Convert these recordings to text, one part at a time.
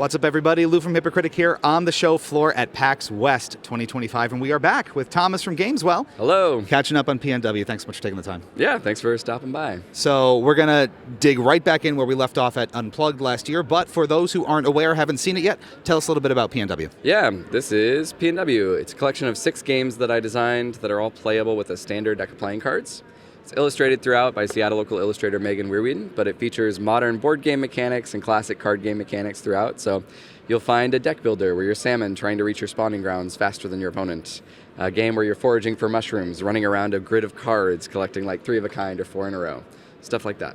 What's up, everybody? Lou from Hypocritic here on the show floor at PAX West 2025, and we are back with Thomas from Gameswell. Hello. Catching up on PNW. Thanks so much for taking the time. Yeah, thanks for stopping by. So we're going to dig right back in where we left off at Unplugged last year, but for those who aren't aware, haven't seen it yet, tell us a little bit about PNW. Yeah, this is PNW. It's a collection of 6 games that I designed that are all playable with a standard deck of playing cards. It's illustrated throughout by Seattle local illustrator Megan Weirweeden, but it features modern board game mechanics and classic card game mechanics throughout. So you'll find a deck builder where you're salmon trying to reach your spawning grounds faster than your opponent. A game where you're foraging for mushrooms, running around a grid of cards, collecting like 3 of a kind or 4 in a row. Stuff like that.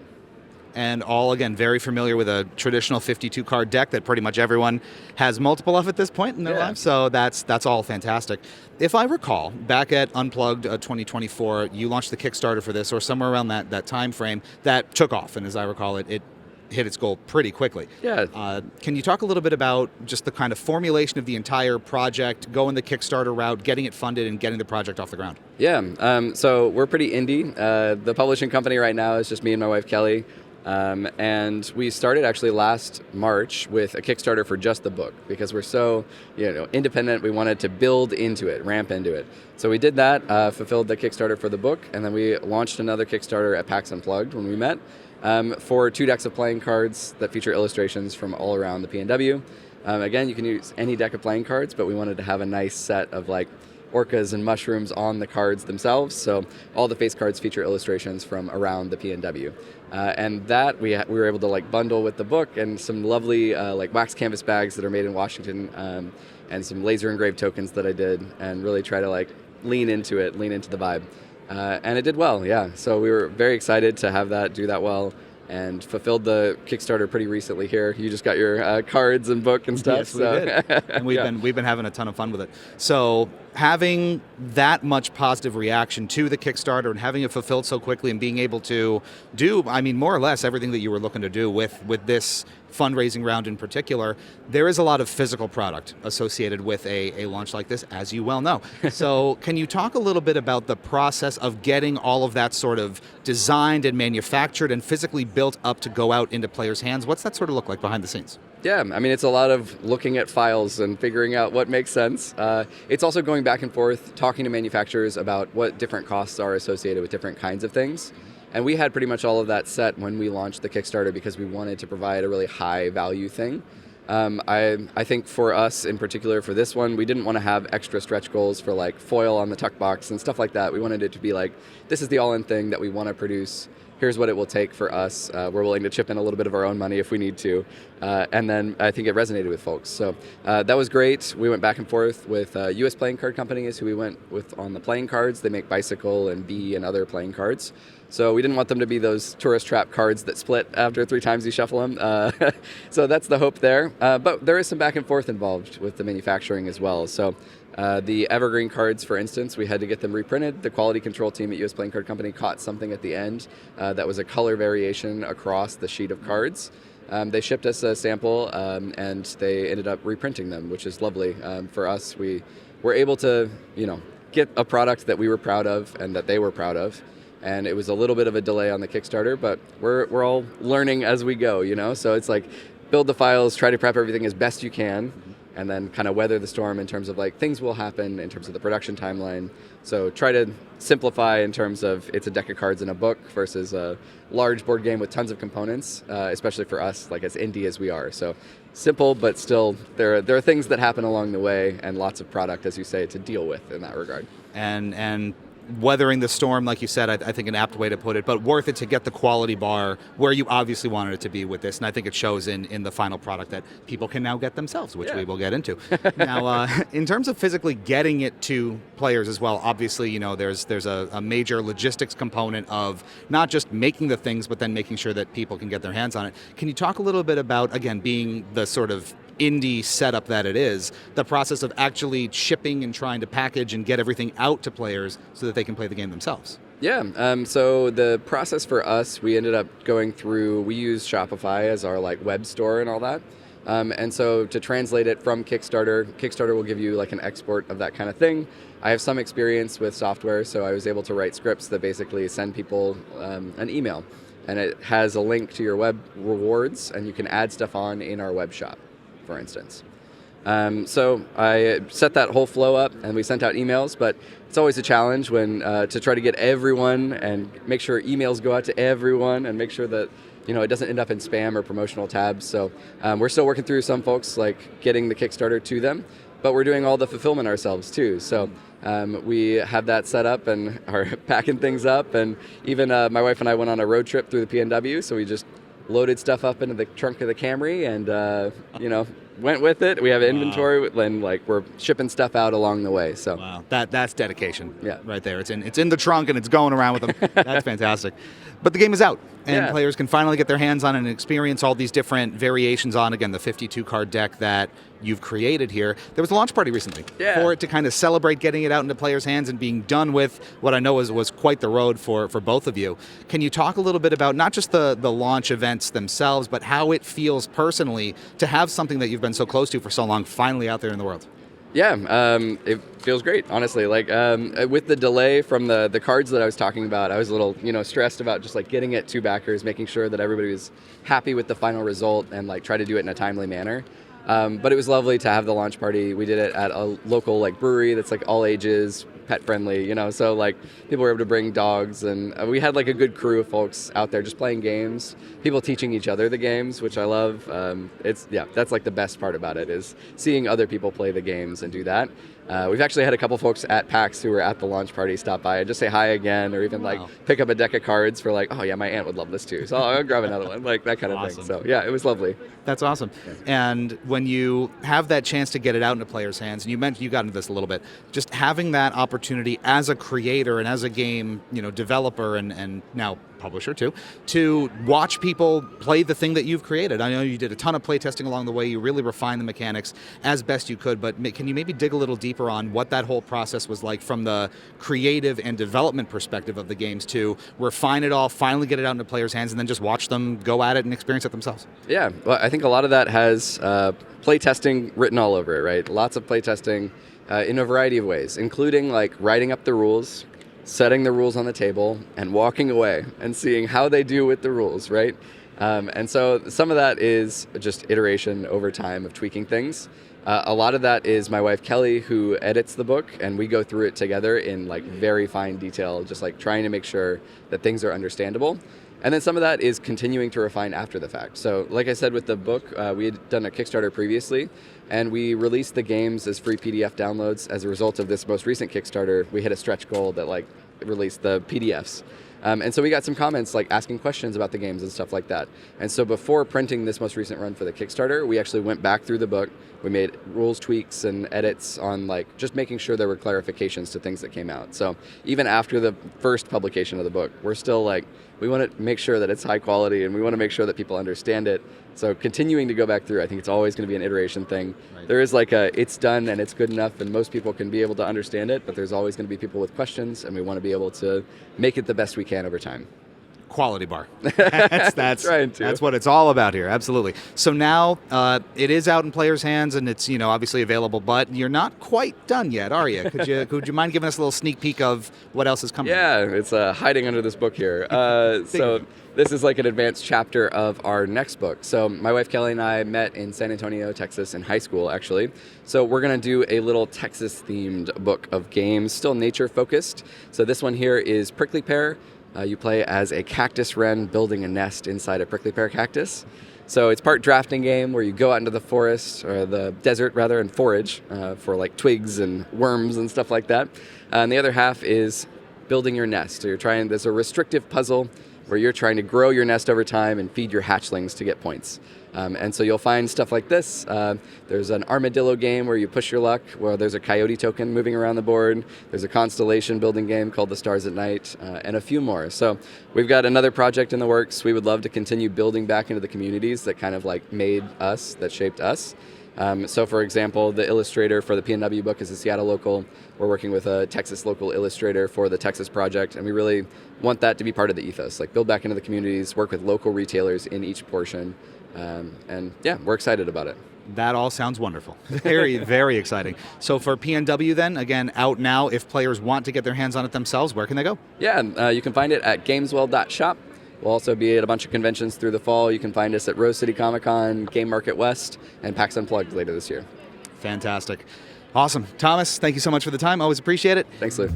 And all, again, very familiar with a traditional 52-card deck that pretty much everyone has multiple of at this point in their life. So that's all fantastic. If I recall, back at Unplugged 2024, you launched the Kickstarter for this, or somewhere around that time frame, that took off. And as I recall, it hit its goal pretty quickly. Yeah. Can you talk a little bit about just the kind of formulation of the entire project, going the Kickstarter route, getting it funded, and getting the project off the ground? Yeah. So we're pretty indie. The publishing company right now is just me and my wife, Kelly. And we started actually last March with a Kickstarter for just the book because we're so independent. We wanted to build into it, ramp into it. So we did that, fulfilled the Kickstarter for the book, and then we launched another Kickstarter at PAX Unplugged when we met for 2 decks of playing cards that feature illustrations from all around the PNW. Again, you can use any deck of playing cards, but we wanted to have a nice set of like orcas and mushrooms on the cards themselves. So all the face cards feature illustrations from around the PNW. And that we were able to like bundle with the book and some lovely like wax canvas bags that are made in Washington and some laser engraved tokens that I did and really try to like lean into the vibe. And it did well, yeah. So we were very excited to have that do that well and fulfilled the Kickstarter pretty recently here. You just got your cards and book and stuff. Yes, we did. And we've been having a ton of fun with it. So having that much positive reaction to the Kickstarter and having it fulfilled so quickly and being able to do, I mean, more or less everything that you were looking to do with this fundraising round in particular, there is a lot of physical product associated with a launch like this, as you well know. So can you talk a little bit about the process of getting all of that sort of designed and manufactured and physically built up to go out into players' hands? What's that sort of look like behind the scenes? Yeah, I mean, it's a lot of looking at files and figuring out what makes sense. It's also going back and forth, talking to manufacturers about what different costs are associated with different kinds of things. And we had pretty much all of that set when we launched the Kickstarter because we wanted to provide a really high value thing. I think for us in particular for this one, we didn't want to have extra stretch goals for like foil on the tuck box and stuff like that. We wanted it to be like, this is the all-in thing that we want to produce. Here's what it will take for us. We're willing to chip in a little bit of our own money if we need to. And then I think it resonated with folks. So that was great. We went back and forth with US playing card companies who we went with on the playing cards. They make Bicycle and B and other playing cards. So we didn't want them to be those tourist trap cards that split after 3 times you shuffle them. So that's the hope there. But there is some back and forth involved with the manufacturing as well. So the evergreen cards, for instance, we had to get them reprinted. The quality control team at US Playing Card Company caught something at the end that was a color variation across the sheet of cards. They shipped us a sample and they ended up reprinting them, which is lovely. For us, we were able to, get a product that we were proud of and that they were proud of. And it was a little bit of a delay on the Kickstarter, but we're all learning as we go, So it's like build the files, try to prep everything as best you can, and then kind of weather the storm in terms of like things will happen in terms of the production timeline. So try to simplify in terms of it's a deck of cards in a book versus a large board game with tons of components, especially for us, like as indie as we are. So simple, but still there are things that happen along the way and lots of product, as you say, to deal with in that regard. And weathering the storm, like you said, I think an apt way to put it, but worth it to get the quality bar where you obviously wanted it to be with this. And I think it shows in the final product that people can now get themselves, which we will get into. Now, in terms of physically getting it to players as well, obviously, there's a major logistics component of not just making the things, but then making sure that people can get their hands on it. Can you talk a little bit about, again, being the sort of indie setup that it is, the process of actually shipping and trying to package and get everything out to players so that they can play the game themselves? Yeah, so the process for us, we ended up going through, we use Shopify as our like web store and all that. And so to translate it from Kickstarter will give you like an export of that kind of thing. I have some experience with software, so I was able to write scripts that basically send people an email. And it has a link to your web rewards, and you can add stuff on in our web shop. for instance. So I set that whole flow up, and we sent out emails, but it's always a challenge when to try to get everyone and make sure emails go out to everyone and make sure that it doesn't end up in spam or promotional tabs. So we're still working through some folks, like getting the Kickstarter to them, but we're doing all the fulfillment ourselves too. So we have that set up and are packing things up, and even my wife and I went on a road trip through the PNW, so we just loaded stuff up into the trunk of the Camry and went with it. We have inventory, and we're shipping stuff out along the way. So wow, that's dedication. Yeah, right there. It's in the trunk and it's going around with them. That's fantastic. But the game is out, and players can finally get their hands on and experience all these different variations on, again, the 52 card deck that you've created here. There was a launch party recently for it to kind of celebrate getting it out into players' hands and being done with what I know was quite the road for both of you. Can you talk a little bit about not just the launch events themselves, but how it feels personally to have something that you've been so close to for so long finally out there in the world? Yeah, it feels great, honestly. With the delay from the cards that I was talking about, I was a little, stressed about just getting it to backers, making sure that everybody was happy with the final result, and try to do it in a timely manner. But it was lovely to have the launch party. We did it at a local brewery that's all ages, pet friendly, so people were able to bring dogs, and we had a good crew of folks out there just playing games, people teaching each other the games, which I love. That's the best part about it, is seeing other people play the games and do that. We've actually had a couple folks at PAX who were at the launch party stop by and just say hi again, or even pick up a deck of cards for oh yeah, my aunt would love this too, so I'll grab another one, that kind of thing. So yeah, it was lovely. That's awesome. Yeah. And when you have that chance to get it out into players' hands, and you mentioned you got into this a little bit, just having that opportunity as a creator and as a game developer and now publisher too, to watch people play the thing that you've created. I know you did a ton of play testing along the way. You really refined the mechanics as best you could, but can you maybe dig a little deeper on what that whole process was like from the creative and development perspective of the games to refine it all, finally get it out into players' hands, and then just watch them go at it and experience it themselves? Yeah, well, I think a lot of that has play testing written all over it, right? Lots of play testing in a variety of ways, including writing up the rules, setting the rules on the table, and walking away and seeing how they do with the rules, right? And so some of that is just iteration over time of tweaking things. A lot of that is my wife Kelly, who edits the book, and we go through it together in very fine detail, just trying to make sure that things are understandable. And then some of that is continuing to refine after the fact. So like I said with the book, we had done a Kickstarter previously, and we released the games as free PDF downloads. As a result of this most recent Kickstarter, we hit a stretch goal that released the PDFs. And so we got some comments asking questions about the games and stuff like that. And so before printing this most recent run for the Kickstarter, we actually went back through the book. We made rules tweaks and edits on just making sure there were clarifications to things that came out. So even after the first publication of the book, we're still we want to make sure that it's high quality, and we want to make sure that people understand it. So continuing to go back through, I think it's always going to be an iteration thing. Right. There is it's done and it's good enough and most people can be able to understand it, but there's always going to be people with questions, and we want to be able to make it the best we can over time. Quality bar. That's what it's all about here. Absolutely. So now it is out in players' hands, and it's obviously available, but you're not quite done yet, are you? Could you mind giving us a little sneak peek of what else is coming? Yeah, it's hiding under this book here. So this is an advanced chapter of our next book. So my wife Kelly and I met in San Antonio, Texas, in high school, actually. So we're going to do a little Texas-themed book of games, still nature-focused. So this one here is Prickly Pear. You play as a cactus wren building a nest inside a prickly pear cactus. So it's part drafting game where you go out into the forest, or the desert rather, and forage for twigs and worms and stuff like that. And the other half is building your nest. So there's a restrictive puzzle where you're trying to grow your nest over time and feed your hatchlings to get points. And so you'll find stuff like this. There's an armadillo game where you push your luck, where there's a coyote token moving around the board. There's a constellation building game called The Stars at Night, and a few more. So we've got another project in the works. We would love to continue building back into the communities that kind of made us, that shaped us. So for example, the illustrator for the PNW book is a Seattle local. We're working with a Texas local illustrator for the Texas project, and we really want that to be part of the ethos. Build back into the communities, work with local retailers in each portion. And yeah, we're excited about it. That all sounds wonderful. Very, very exciting. So for PNW then, again, out now, if players want to get their hands on it themselves, where can they go? Yeah, you can find it at gameswell.shop. We'll also be at a bunch of conventions through the fall. You can find us at Rose City Comic Con, Game Market West, and PAX Unplugged later this year. Fantastic. Awesome. Thomas, thank you so much for the time. Always appreciate it. Thanks, Lou.